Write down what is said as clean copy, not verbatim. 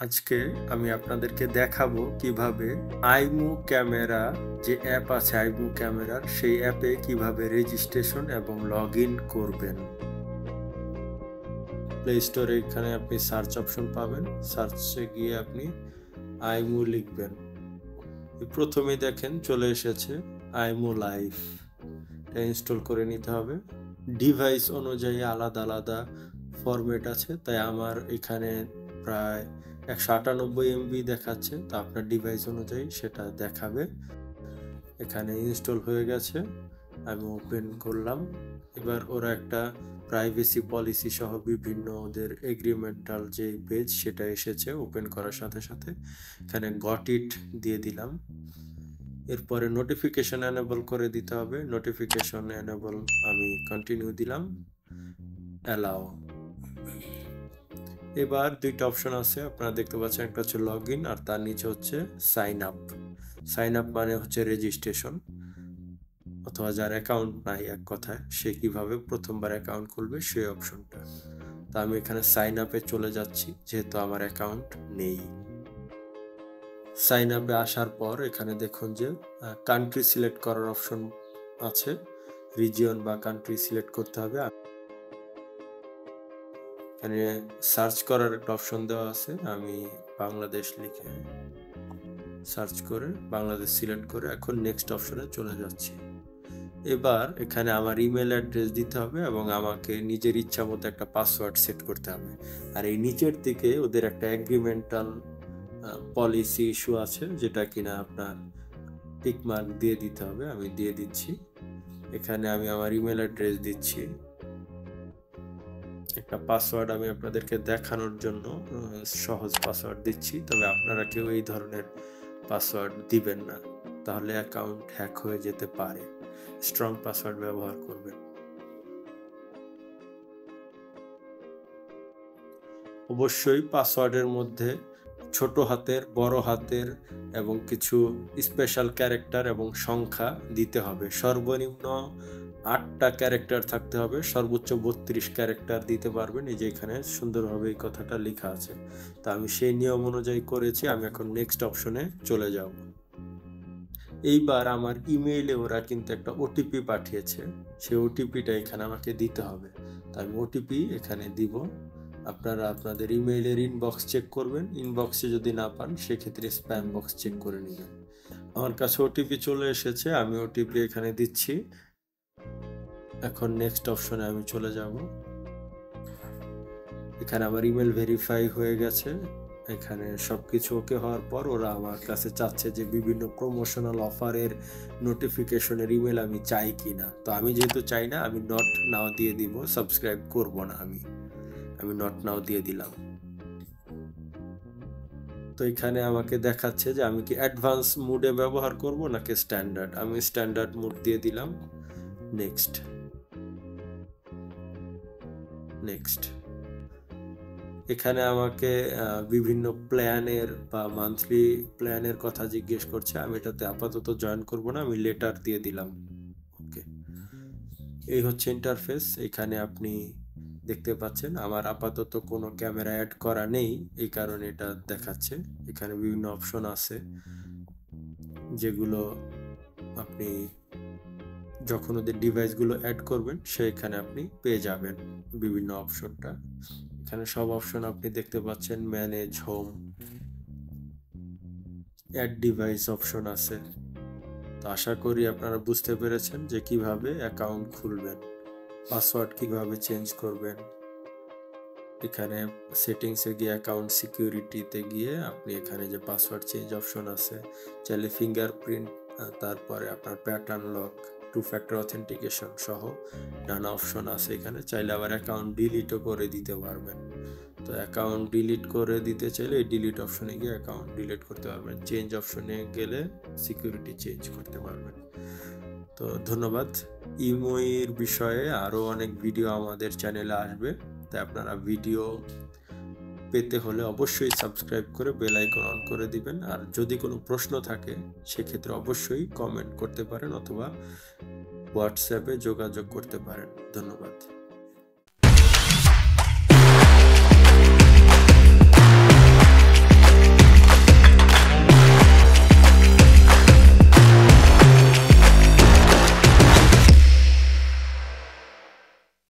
আজকে আমি আপনাদেরকে দেখাবো কিভাবে আইমু ক্যামেরা যে অ্যাপ আছে আইমু ক্যামেরার সেই অ্যাপে কিভাবে রেজিস্ট্রেশন এবং লগ ইন করবেন। প্লে স্টোরে এখানে আপনি সার্চ অপশন পাবেন, সার্চে গিয়ে আপনি আইমু লিখবেন। প্রথমে দেখেন চলে এসেছে আইমু লাইভ, এটা ইনস্টল করে নিতে হবে। ডিভাইস অনুযায়ী আলাদা আলাদা ফরম্যাট আছে, তাই আমার এখানে প্রায় 198 MB দেখাচ্ছে, তো আপনার ডিভাইস অনুযায়ী সেটা দেখাবে। এখানে ইনস্টল হয়ে গেছে, আমি ওপেন করলাম। এবার ওরা একটা প্রাইভেসি পলিসি সহ বিভিন্ন ওদের এগ্রিমেন্টাল যে পেজ সেটা এসেছে ওপেন করার সাথে সাথে। এখানে গট ইট দিয়ে দিলাম। এরপরে নোটিফিকেশন এনেবল করে দিতে হবে। নোটিফিকেশন এনেবল আমি কন্টিনিউ দিলাম, অ্যালাও। এবার দুইটা অপশন আছে আপনারা দেখতে পাচ্ছেন, একটা হচ্ছে লগ ইন আর তার নিচে হচ্ছে সাইন আপ। সাইন আপ মানে হচ্ছে রেজিস্ট্রেশন, অথবা যার অ্যাকাউন্ট নাই এক কথায় সে কিভাবে প্রথমবার অ্যাকাউন্ট খুলবে সেই অপশনটা। তা আমি এখানে সাইন আপে চলে যাচ্ছি যেহেতু আমার অ্যাকাউন্ট নেই। সাইন আপে আসার পর এখানে দেখুন যে কান্ট্রি সিলেক্ট করার অপশন আছে, রিজিয়ন বা কান্ট্রি সিলেক্ট করতে হবে। এখানে সার্চ করার একটা অপশন দেওয়া আছে, আমি বাংলাদেশ লিখে সার্চ করে বাংলাদেশ সিলেক্ট করে এখন নেক্সট অপশনে চলে যাচ্ছি। এবার এখানে আমার ইমেল অ্যাড্রেস দিতে হবে এবং আমাকে নিজের ইচ্ছা মতো একটা পাসওয়ার্ড সেট করতে হবে। আর এই নিচের দিকে ওদের একটা এগ্রিমেন্টাল পলিসি ইস্যু আছে, যেটা কিনা আপনার টিক মার্ক দিয়ে দিতে হবে। আমি দিয়ে দিচ্ছি। এখানে আমি আমার ইমেল অ্যাড্রেস দিচ্ছি, একটা পাসওয়ার্ড আমি আপনাদেরকে দেখানোর জন্য সহজ পাসওয়ার্ড দিচ্ছি, তবে আপনারা কেউ এই ধরনের পাসওয়ার্ড দিবেন না, তাহলে অ্যাকাউন্ট হ্যাক হয়ে যেতে পারে। স্ট্রং পাসওয়ার্ড ব্যবহার করবেন। অবশ্যই পাসওয়ার্ডের মধ্যে ছোট হাতের, বড় হাতের এবং কিছু স্পেশাল ক্যারেক্টার এবং সংখ্যা দিতে হবে। সর্বনিম্ন 8টা ক্যারেক্টার থাকতে হবে, সর্বোচ্চ 32 ক্যারেক্টার দিতে পারবেন। এই যে এখানে সুন্দরভাবে এই কথাটা লেখা আছে, তা আমি সেই নিয়ম অনুযায়ী করেছি। আমি এখন নেক্সট অপশনে চলে যাব। এইবার আমার ইমেইলে ওরা কিন্তু একটা ওটিপি পাঠিয়েছে, সেই ওটিপিটা এখানে আমাকে দিতে হবে। তাই আমি ওটিপি এখানে দিব। আপনারা আপনাদের ইমেইলের ইনবক্স চেক করবেন, ইনবক্সে যদি না পান সেক্ষেত্রে স্প্যাম বক্স চেক করে নেবেন। আমার কাছে ওটিপি চলে এসেছে, আমি ওটিপি এখানে দিচ্ছি। এখন নেক্সট অপশনে আমি চলে যাব। এখানে আমার ইমেল ভেরিফাই হয়ে গেছে। এখানে সবকিছু ওকে হওয়ার পর ওরা আমার কাছে চাচ্ছে যে বিভিন্ন প্রমোশনাল অফারের নোটিফিকেশনের ইমেল আমি চাই কিনা। তো আমি যেহেতু চাই না, আমি নট নাও দিয়ে দিব, সাবস্ক্রাইব করব না। আমি নট নাও দিয়ে দিলাম। তো এখানে আমাকে দেখাচ্ছে যে আমি কি অ্যাডভান্স মুডে ব্যবহার করব নাকি স্ট্যান্ডার্ড। আমি স্ট্যান্ডার্ড মুড দিয়ে দিলাম, নেক্সট নেক্সট। এখানে আমাকে বিভিন্ন প্ল্যানের বা মান্থলি প্ল্যানের কথা জিজ্ঞেস করছে, আমি এটাতে আপাতত জয়েন করব না, আমি লেটার দিয়ে দিলাম। ওকে, এই হচ্ছে ইন্টারফেস। এখানে আপনি দেখতে পাচ্ছেন আমার আপাতত কোনো ক্যামেরা অ্যাড করা নেই, এই কারণে এটা দেখাচ্ছে। এখানে বিভিন্ন অপশন আছে যেগুলো আপনি যখন ওদের ডিভাইসগুলো অ্যাড করবেন সেখানে আপনি পেয়ে যাবেন বিভিন্ন অপশনটা। এখানে সব অপশন আপনি দেখতে পাচ্ছেন, manage, home, add device option আছে। তো আশা করি আপনারা বুঝতে পেরেছেন যে কিভাবে অ্যাকাউন্ট খুলবেন, পাসওয়ার্ড কিভাবে চেঞ্জ করবেন। এখানে সেটিংসে গিয়ে অ্যাকাউন্ট সিকিউরিটিতে গিয়ে আপনি এখানে যে পাসওয়ার্ড চেঞ্জ অপশন আছে, চাইলে ফিঙ্গারপ্রিন্ট, তারপরে আপনার প্যাটার্ন লক, 2 ফ্যাক্টর অথেন্টিকেশন সহ নানা অপশন আছে। এখানে চাইলে আবার অ্যাকাউন্ট ডিলিটও করে দিতে পারবেন। তো অ্যাকাউন্ট ডিলিট করে দিতে চাইলে এই ডিলিট অপশনে গিয়ে অ্যাকাউন্ট ডিলিট করতে পারবেন, চেঞ্জ অপশনে গেলে সিকিউরিটি চেঞ্জ করতে পারবেন। তো ধন্যবাদ। ইমোর বিষয়ে আরও অনেক ভিডিও আমাদের চ্যানেলে আসবে, তাই আপনারা ভিডিও পেতে হলে অবশ্যই সাবস্ক্রাইব করে বেল আইকন অন করে দিবেন। আর যদি কোনো প্রশ্ন থাকে সেক্ষেত্রে অবশ্যই কমেন্ট করতে পারেন অথবা হোয়াটসঅ্যাপে যোগাযোগ করতে পারেন। ধন্যবাদ।